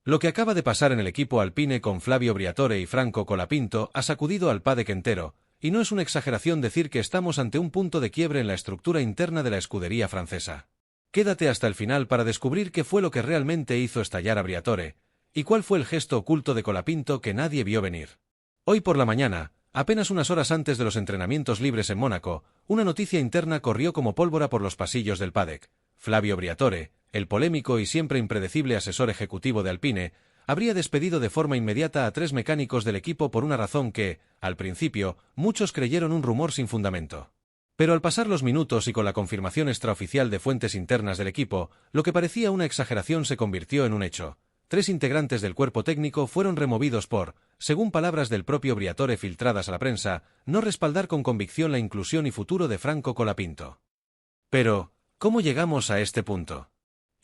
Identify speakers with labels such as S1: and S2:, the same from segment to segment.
S1: Lo que acaba de pasar en el equipo Alpine con Flavio Briatore y Franco Colapinto ha sacudido al paddock entero, y no es una exageración decir que estamos ante un punto de quiebre en la estructura interna de la escudería francesa. Quédate hasta el final para descubrir qué fue lo que realmente hizo estallar a Briatore, y cuál fue el gesto oculto de Colapinto que nadie vio venir. Hoy por la mañana, apenas unas horas antes de los entrenamientos libres en Mónaco, una noticia interna corrió como pólvora por los pasillos del paddock. Flavio Briatore, el polémico y siempre impredecible asesor ejecutivo de Alpine, habría despedido de forma inmediata a 3 mecánicos del equipo por una razón que, al principio, muchos creyeron un rumor sin fundamento. Pero al pasar los minutos y con la confirmación extraoficial de fuentes internas del equipo, lo que parecía una exageración se convirtió en un hecho. 3 integrantes del cuerpo técnico fueron removidos por, según palabras del propio Briatore filtradas a la prensa, no respaldar con convicción la inclusión y futuro de Franco Colapinto. Pero, ¿cómo llegamos a este punto?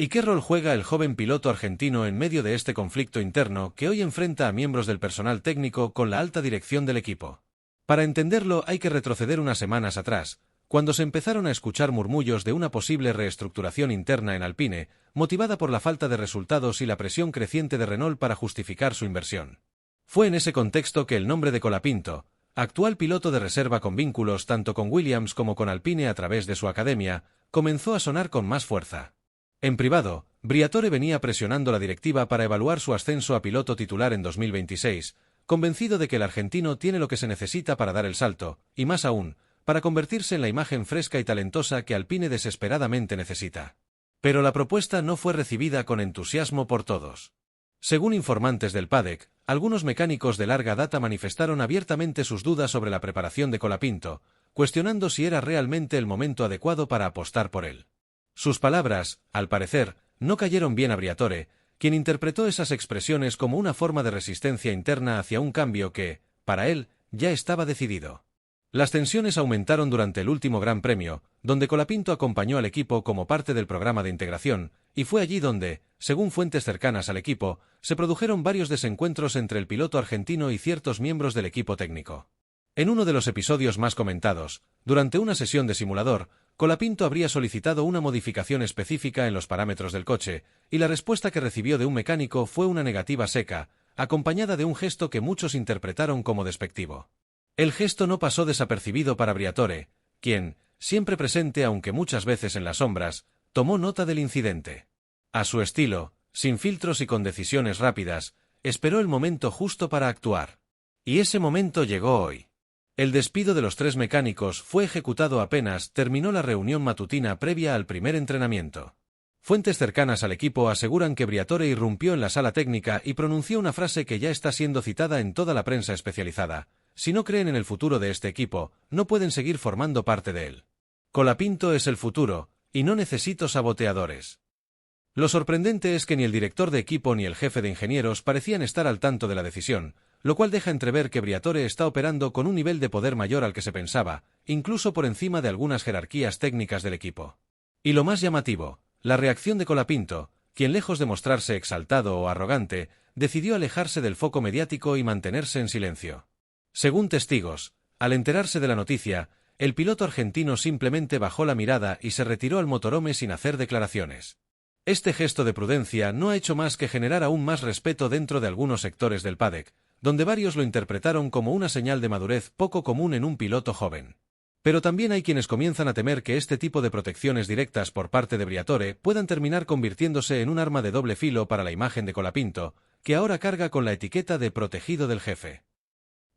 S1: ¿Y qué rol juega el joven piloto argentino en medio de este conflicto interno que hoy enfrenta a miembros del personal técnico con la alta dirección del equipo? Para entenderlo hay que retroceder unas semanas atrás, cuando se empezaron a escuchar murmullos de una posible reestructuración interna en Alpine, motivada por la falta de resultados y la presión creciente de Renault para justificar su inversión. Fue en ese contexto que el nombre de Colapinto, actual piloto de reserva con vínculos tanto con Williams como con Alpine a través de su academia, comenzó a sonar con más fuerza. En privado, Briatore venía presionando la directiva para evaluar su ascenso a piloto titular en 2026, convencido de que el argentino tiene lo que se necesita para dar el salto, y más aún, para convertirse en la imagen fresca y talentosa que Alpine desesperadamente necesita. Pero la propuesta no fue recibida con entusiasmo por todos. Según informantes del paddock, algunos mecánicos de larga data manifestaron abiertamente sus dudas sobre la preparación de Colapinto, cuestionando si era realmente el momento adecuado para apostar por él. Sus palabras, al parecer, no cayeron bien a Briatore, quien interpretó esas expresiones como una forma de resistencia interna hacia un cambio que, para él, ya estaba decidido. Las tensiones aumentaron durante el último Gran Premio, donde Colapinto acompañó al equipo como parte del programa de integración, y fue allí donde, según fuentes cercanas al equipo, se produjeron varios desencuentros entre el piloto argentino y ciertos miembros del equipo técnico. En uno de los episodios más comentados, durante una sesión de simulador, Colapinto habría solicitado una modificación específica en los parámetros del coche, y la respuesta que recibió de un mecánico fue una negativa seca, acompañada de un gesto que muchos interpretaron como despectivo. El gesto no pasó desapercibido para Briatore, quien, siempre presente aunque muchas veces en las sombras, tomó nota del incidente. A su estilo, sin filtros y con decisiones rápidas, esperó el momento justo para actuar. Y ese momento llegó hoy. El despido de los 3 mecánicos fue ejecutado apenas terminó la reunión matutina previa al primer entrenamiento. Fuentes cercanas al equipo aseguran que Briatore irrumpió en la sala técnica y pronunció una frase que ya está siendo citada en toda la prensa especializada: si no creen en el futuro de este equipo, no pueden seguir formando parte de él. Colapinto es el futuro, y no necesito saboteadores. Lo sorprendente es que ni el director de equipo ni el jefe de ingenieros parecían estar al tanto de la decisión, lo cual deja entrever que Briatore está operando con un nivel de poder mayor al que se pensaba, incluso por encima de algunas jerarquías técnicas del equipo. Y lo más llamativo, la reacción de Colapinto, quien lejos de mostrarse exaltado o arrogante, decidió alejarse del foco mediático y mantenerse en silencio. Según testigos, al enterarse de la noticia, el piloto argentino simplemente bajó la mirada y se retiró al motorhome sin hacer declaraciones. Este gesto de prudencia no ha hecho más que generar aún más respeto dentro de algunos sectores del paddock, donde varios lo interpretaron como una señal de madurez poco común en un piloto joven. Pero también hay quienes comienzan a temer que este tipo de protecciones directas por parte de Briatore puedan terminar convirtiéndose en un arma de doble filo para la imagen de Colapinto, que ahora carga con la etiqueta de protegido del jefe.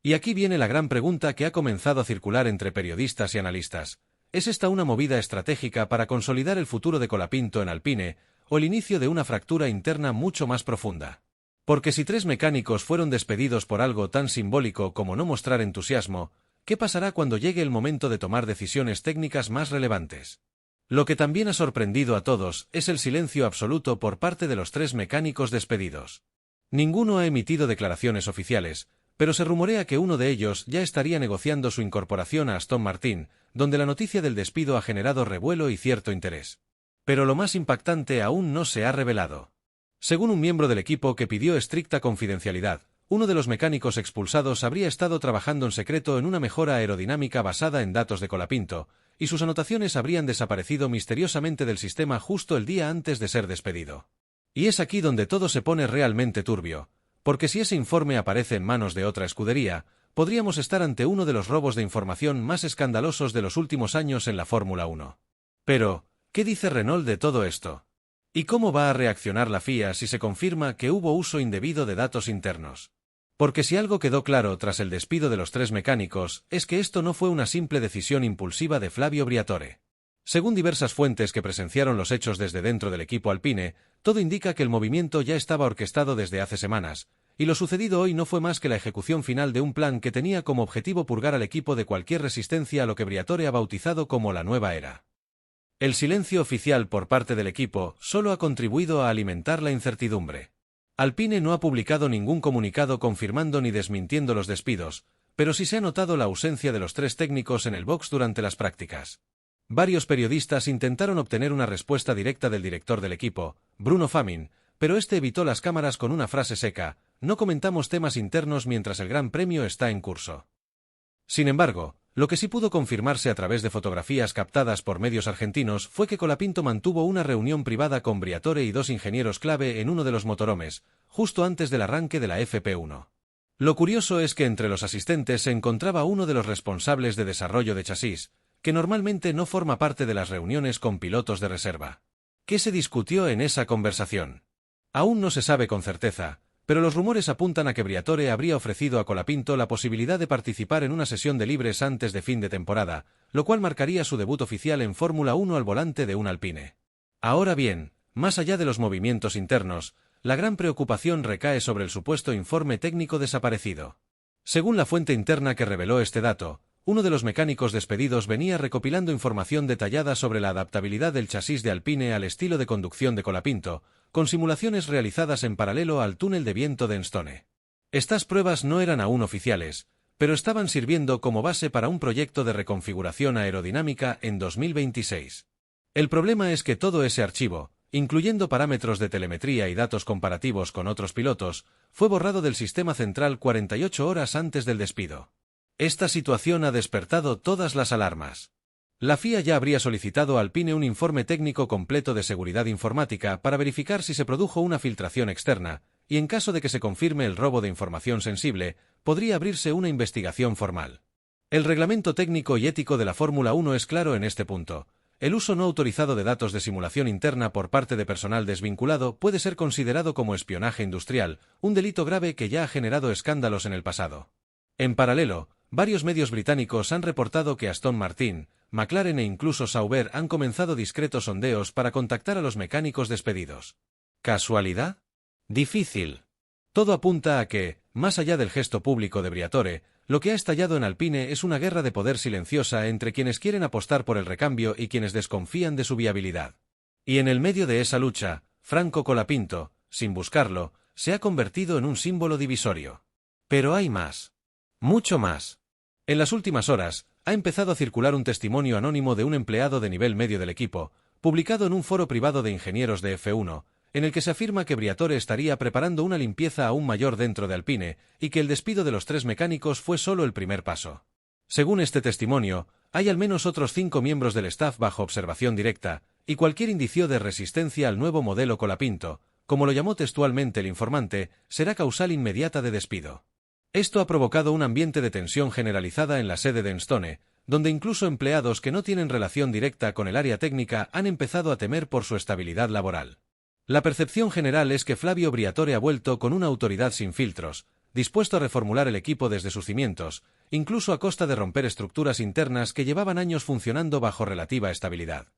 S1: Y aquí viene la gran pregunta que ha comenzado a circular entre periodistas y analistas: ¿es esta una movida estratégica para consolidar el futuro de Colapinto en Alpine, o el inicio de una fractura interna mucho más profunda? Porque si 3 mecánicos fueron despedidos por algo tan simbólico como no mostrar entusiasmo, ¿qué pasará cuando llegue el momento de tomar decisiones técnicas más relevantes? Lo que también ha sorprendido a todos es el silencio absoluto por parte de los 3 mecánicos despedidos. Ninguno ha emitido declaraciones oficiales, pero se rumorea que uno de ellos ya estaría negociando su incorporación a Aston Martin, donde la noticia del despido ha generado revuelo y cierto interés. Pero lo más impactante aún no se ha revelado. Según un miembro del equipo que pidió estricta confidencialidad, uno de los mecánicos expulsados habría estado trabajando en secreto en una mejora aerodinámica basada en datos de Colapinto, y sus anotaciones habrían desaparecido misteriosamente del sistema justo el día antes de ser despedido. Y es aquí donde todo se pone realmente turbio, porque si ese informe aparece en manos de otra escudería, podríamos estar ante uno de los robos de información más escandalosos de los últimos años en la Fórmula 1. Pero, ¿qué dice Renault de todo esto? ¿Y cómo va a reaccionar la FIA si se confirma que hubo uso indebido de datos internos? Porque si algo quedó claro tras el despido de los 3 mecánicos, es que esto no fue una simple decisión impulsiva de Flavio Briatore. Según diversas fuentes que presenciaron los hechos desde dentro del equipo Alpine, todo indica que el movimiento ya estaba orquestado desde hace semanas, y lo sucedido hoy no fue más que la ejecución final de un plan que tenía como objetivo purgar al equipo de cualquier resistencia a lo que Briatore ha bautizado como la nueva era. El silencio oficial por parte del equipo solo ha contribuido a alimentar la incertidumbre. Alpine no ha publicado ningún comunicado confirmando ni desmintiendo los despidos, pero sí se ha notado la ausencia de los 3 técnicos en el box durante las prácticas. Varios periodistas intentaron obtener una respuesta directa del director del equipo, Bruno Famin, pero este evitó las cámaras con una frase seca: no comentamos temas internos mientras el Gran Premio está en curso. Sin embargo, lo que sí pudo confirmarse a través de fotografías captadas por medios argentinos fue que Colapinto mantuvo una reunión privada con Briatore y 2 ingenieros clave en uno de los motorhomes, justo antes del arranque de la FP1. Lo curioso es que entre los asistentes se encontraba uno de los responsables de desarrollo de chasis, que normalmente no forma parte de las reuniones con pilotos de reserva. ¿Qué se discutió en esa conversación? Aún no se sabe con certeza, pero los rumores apuntan a que Briatore habría ofrecido a Colapinto la posibilidad de participar en una sesión de libres antes de fin de temporada, lo cual marcaría su debut oficial en Fórmula 1 al volante de un Alpine. Ahora bien, más allá de los movimientos internos, la gran preocupación recae sobre el supuesto informe técnico desaparecido. Según la fuente interna que reveló este dato, uno de los mecánicos despedidos venía recopilando información detallada sobre la adaptabilidad del chasis de Alpine al estilo de conducción de Colapinto, con simulaciones realizadas en paralelo al túnel de viento de Enstone. Estas pruebas no eran aún oficiales, pero estaban sirviendo como base para un proyecto de reconfiguración aerodinámica en 2026. El problema es que todo ese archivo, incluyendo parámetros de telemetría y datos comparativos con otros pilotos, fue borrado del sistema central 48 horas antes del despido. Esta situación ha despertado todas las alarmas. La FIA ya habría solicitado a Alpine un informe técnico completo de seguridad informática para verificar si se produjo una filtración externa, y en caso de que se confirme el robo de información sensible, podría abrirse una investigación formal. El reglamento técnico y ético de la Fórmula 1 es claro en este punto. El uso no autorizado de datos de simulación interna por parte de personal desvinculado puede ser considerado como espionaje industrial, un delito grave que ya ha generado escándalos en el pasado. En paralelo, varios medios británicos han reportado que Aston Martin, McLaren e incluso Sauber han comenzado discretos sondeos para contactar a los mecánicos despedidos. ¿Casualidad? Difícil. Todo apunta a que, más allá del gesto público de Briatore, lo que ha estallado en Alpine es una guerra de poder silenciosa entre quienes quieren apostar por el recambio y quienes desconfían de su viabilidad. Y en el medio de esa lucha, Franco Colapinto, sin buscarlo, se ha convertido en un símbolo divisorio. Pero hay más. Mucho más. En las últimas horas, ha empezado a circular un testimonio anónimo de un empleado de nivel medio del equipo, publicado en un foro privado de ingenieros de F1, en el que se afirma que Briatore estaría preparando una limpieza aún mayor dentro de Alpine, y que el despido de los 3 mecánicos fue solo el primer paso. Según este testimonio, hay al menos otros 5 miembros del staff bajo observación directa, y cualquier indicio de resistencia al nuevo modelo Colapinto, como lo llamó textualmente el informante, será causal inmediata de despido. Esto ha provocado un ambiente de tensión generalizada en la sede de Enstone, donde incluso empleados que no tienen relación directa con el área técnica han empezado a temer por su estabilidad laboral. La percepción general es que Flavio Briatore ha vuelto con una autoridad sin filtros, dispuesto a reformular el equipo desde sus cimientos, incluso a costa de romper estructuras internas que llevaban años funcionando bajo relativa estabilidad.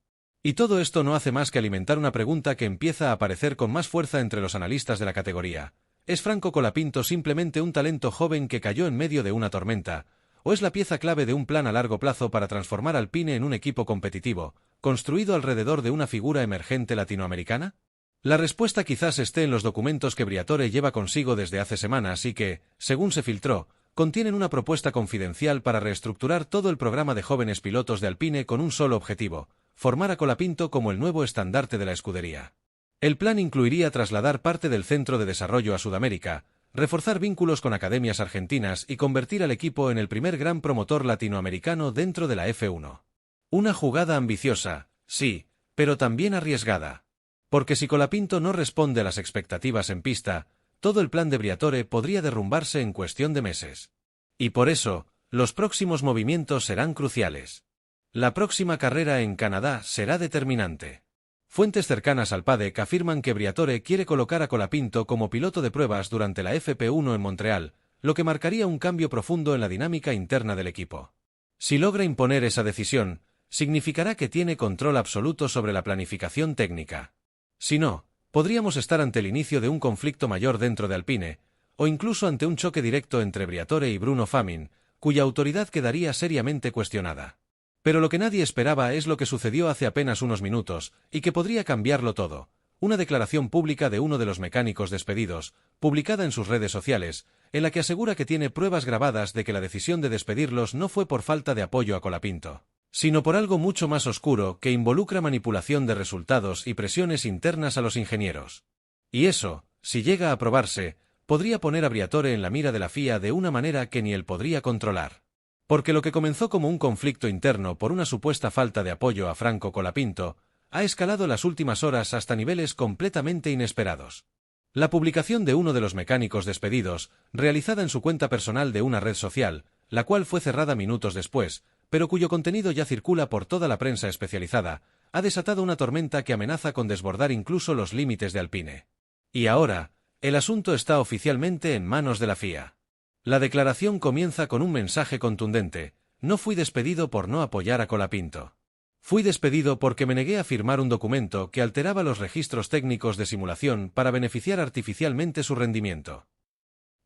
S1: Y todo esto no hace más que alimentar una pregunta que empieza a aparecer con más fuerza entre los analistas de la categoría. ¿Es Franco Colapinto simplemente un talento joven que cayó en medio de una tormenta, o es la pieza clave de un plan a largo plazo para transformar Alpine en un equipo competitivo, construido alrededor de una figura emergente latinoamericana? La respuesta quizás esté en los documentos que Briatore lleva consigo desde hace semanas y que, según se filtró, contienen una propuesta confidencial para reestructurar todo el programa de jóvenes pilotos de Alpine con un solo objetivo: formar a Colapinto como el nuevo estandarte de la escudería. El plan incluiría trasladar parte del centro de desarrollo a Sudamérica, reforzar vínculos con academias argentinas y convertir al equipo en el primer gran promotor latinoamericano dentro de la F1. Una jugada ambiciosa, sí, pero también arriesgada. Porque si Colapinto no responde a las expectativas en pista, todo el plan de Briatore podría derrumbarse en cuestión de meses. Y por eso, los próximos movimientos serán cruciales. La próxima carrera en Canadá será determinante. Fuentes cercanas al PADEC afirman que Briatore quiere colocar a Colapinto como piloto de pruebas durante la FP1 en Montreal, lo que marcaría un cambio profundo en la dinámica interna del equipo. Si logra imponer esa decisión, significará que tiene control absoluto sobre la planificación técnica. Si no, podríamos estar ante el inicio de un conflicto mayor dentro de Alpine, o incluso ante un choque directo entre Briatore y Bruno Famin, cuya autoridad quedaría seriamente cuestionada. Pero lo que nadie esperaba es lo que sucedió hace apenas unos minutos, y que podría cambiarlo todo. Una declaración pública de uno de los mecánicos despedidos, publicada en sus redes sociales, en la que asegura que tiene pruebas grabadas de que la decisión de despedirlos no fue por falta de apoyo a Colapinto, sino por algo mucho más oscuro que involucra manipulación de resultados y presiones internas a los ingenieros. Y eso, si llega a probarse, podría poner a Briatore en la mira de la FIA de una manera que ni él podría controlar. Porque lo que comenzó como un conflicto interno por una supuesta falta de apoyo a Franco Colapinto, ha escalado en las últimas horas hasta niveles completamente inesperados. La publicación de uno de los mecánicos despedidos, realizada en su cuenta personal de una red social, la cual fue cerrada minutos después, pero cuyo contenido ya circula por toda la prensa especializada, ha desatado una tormenta que amenaza con desbordar incluso los límites de Alpine. Y ahora, el asunto está oficialmente en manos de la FIA. La declaración comienza con un mensaje contundente: no fui despedido por no apoyar a Colapinto. Fui despedido porque me negué a firmar un documento que alteraba los registros técnicos de simulación para beneficiar artificialmente su rendimiento.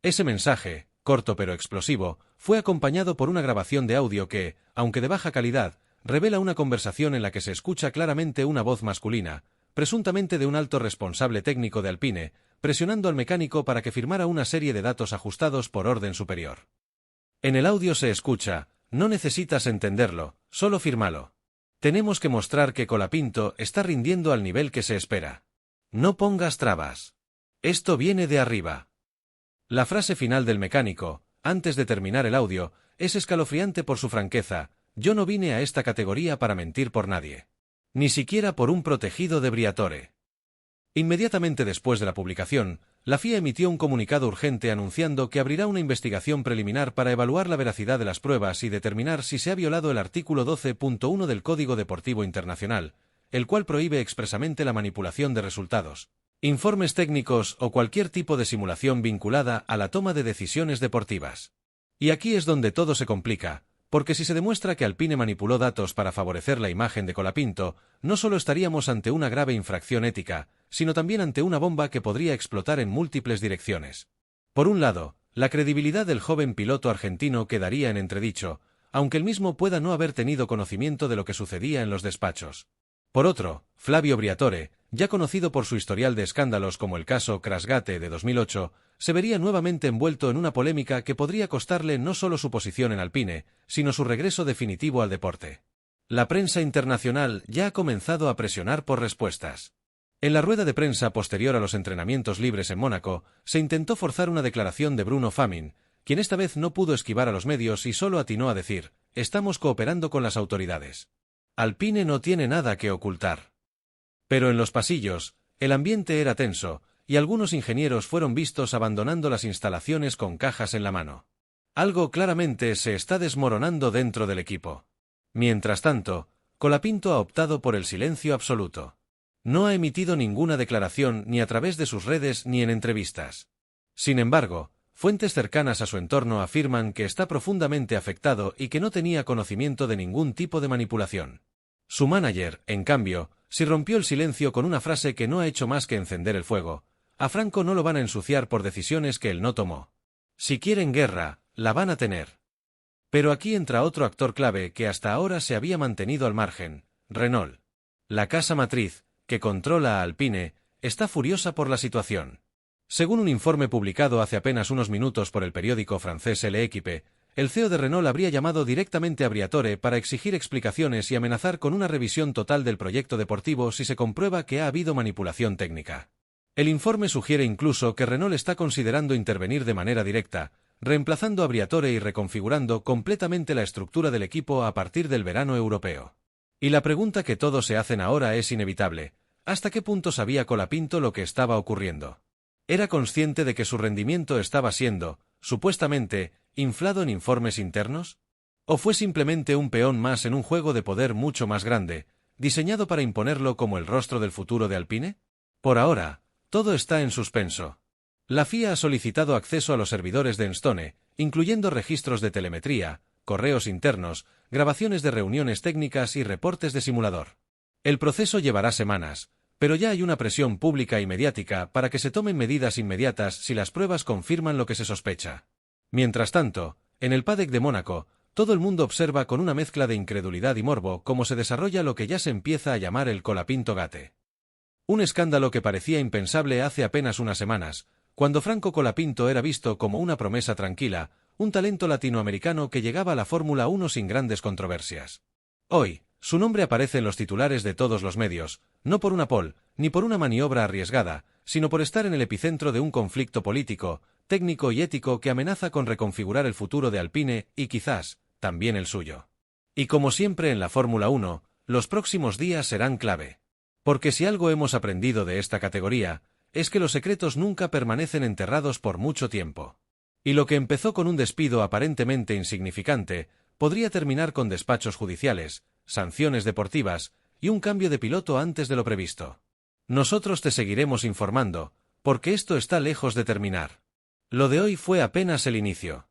S1: Ese mensaje, corto pero explosivo, fue acompañado por una grabación de audio que, aunque de baja calidad, revela una conversación en la que se escucha claramente una voz masculina, presuntamente de un alto responsable técnico de Alpine, presionando al mecánico para que firmara una serie de datos ajustados por orden superior. En el audio se escucha: no necesitas entenderlo, solo fírmalo. Tenemos que mostrar que Colapinto está rindiendo al nivel que se espera. No pongas trabas. Esto viene de arriba. La frase final del mecánico, antes de terminar el audio, es escalofriante por su franqueza: yo no vine a esta categoría para mentir por nadie. Ni siquiera por un protegido de Briatore. Inmediatamente después de la publicación, la FIA emitió un comunicado urgente anunciando que abrirá una investigación preliminar para evaluar la veracidad de las pruebas y determinar si se ha violado el artículo 12.1 del Código Deportivo Internacional, el cual prohíbe expresamente la manipulación de resultados, informes técnicos o cualquier tipo de simulación vinculada a la toma de decisiones deportivas. Y aquí es donde todo se complica, porque si se demuestra que Alpine manipuló datos para favorecer la imagen de Colapinto, no solo estaríamos ante una grave infracción ética, sino también ante una bomba que podría explotar en múltiples direcciones. Por un lado, la credibilidad del joven piloto argentino quedaría en entredicho, aunque él mismo pueda no haber tenido conocimiento de lo que sucedía en los despachos. Por otro, Flavio Briatore, ya conocido por su historial de escándalos como el caso Crashgate de 2008, se vería nuevamente envuelto en una polémica que podría costarle no solo su posición en Alpine, sino su regreso definitivo al deporte. La prensa internacional ya ha comenzado a presionar por respuestas. En la rueda de prensa posterior a los entrenamientos libres en Mónaco, se intentó forzar una declaración de Bruno Famin, quien esta vez no pudo esquivar a los medios y solo atinó a decir: estamos cooperando con las autoridades. Alpine no tiene nada que ocultar. Pero en los pasillos, el ambiente era tenso, y algunos ingenieros fueron vistos abandonando las instalaciones con cajas en la mano. Algo claramente se está desmoronando dentro del equipo. Mientras tanto, Colapinto ha optado por el silencio absoluto. No ha emitido ninguna declaración ni a través de sus redes ni en entrevistas. Sin embargo, fuentes cercanas a su entorno afirman que está profundamente afectado y que no tenía conocimiento de ningún tipo de manipulación. Su manager, en cambio, sí rompió el silencio con una frase que no ha hecho más que encender el fuego: a Franco no lo van a ensuciar por decisiones que él no tomó. Si quieren guerra, la van a tener. Pero aquí entra otro actor clave que hasta ahora se había mantenido al margen: Renault. La casa matriz, que controla a Alpine, está furiosa por la situación. Según un informe publicado hace apenas unos minutos por el periódico francés L'Équipe, el CEO de Renault habría llamado directamente a Briatore para exigir explicaciones y amenazar con una revisión total del proyecto deportivo si se comprueba que ha habido manipulación técnica. El informe sugiere incluso que Renault está considerando intervenir de manera directa, reemplazando a Briatore y reconfigurando completamente la estructura del equipo a partir del verano europeo. Y la pregunta que todos se hacen ahora es inevitable: ¿Hasta qué punto sabía Colapinto lo que estaba ocurriendo? ¿Era consciente de que su rendimiento estaba siendo, supuestamente, inflado en informes internos? ¿O fue simplemente un peón más en un juego de poder mucho más grande, diseñado para imponerlo como el rostro del futuro de Alpine? Por ahora, todo está en suspenso. La FIA ha solicitado acceso a los servidores de Enstone, incluyendo registros de telemetría, correos internos, grabaciones de reuniones técnicas y reportes de simulador. El proceso llevará semanas, pero ya hay una presión pública y mediática para que se tomen medidas inmediatas si las pruebas confirman lo que se sospecha. Mientras tanto, en el paddock de Mónaco, todo el mundo observa con una mezcla de incredulidad y morbo cómo se desarrolla lo que ya se empieza a llamar el Colapinto Gate. Un escándalo que parecía impensable hace apenas unas semanas, cuando Franco Colapinto era visto como una promesa tranquila, un talento latinoamericano que llegaba a la Fórmula 1 sin grandes controversias. Hoy, su nombre aparece en los titulares de todos los medios, no por una pole, ni por una maniobra arriesgada, sino por estar en el epicentro de un conflicto político, técnico y ético que amenaza con reconfigurar el futuro de Alpine y quizás, también el suyo. Y como siempre en la Fórmula 1, los próximos días serán clave. Porque si algo hemos aprendido de esta categoría, es que los secretos nunca permanecen enterrados por mucho tiempo. Y lo que empezó con un despido aparentemente insignificante, podría terminar con despachos judiciales, sanciones deportivas y un cambio de piloto antes de lo previsto. Nosotros te seguiremos informando, porque esto está lejos de terminar. Lo de hoy fue apenas el inicio.